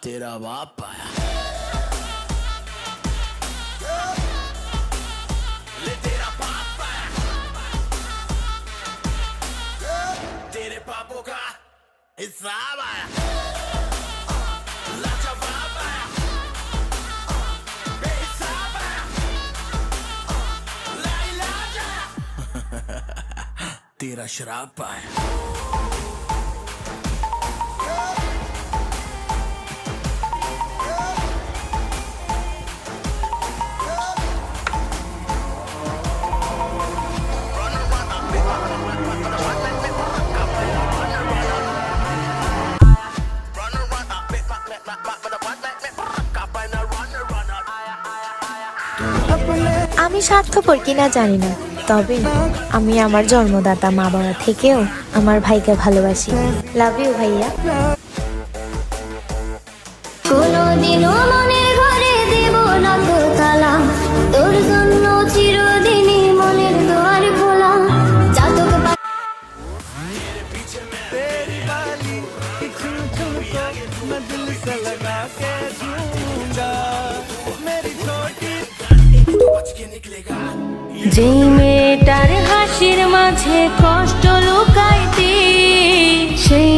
तेरा बाप आया ले तेरा बाप आया तेरे पापों का हिसाब आया लाजवाब आया बेहिसाब आया लाइलाज आया तेरा शराब आया আমি স্বার্থপর কিনা জানি না, তবে আমি আমার জন্মদাতা মা বাবা থেকেও আমার ভাইকে ভালোবাসি। লাভ ইউ ভাইয়া। কোনোদিনও মনের ঘরে দেব না তো তালা, তোর জন্য চিরদিনই মনের দুয়ার খোলা। যেই মেয়েটার হাসির মাঝে কষ্ট লুকাইতি সেই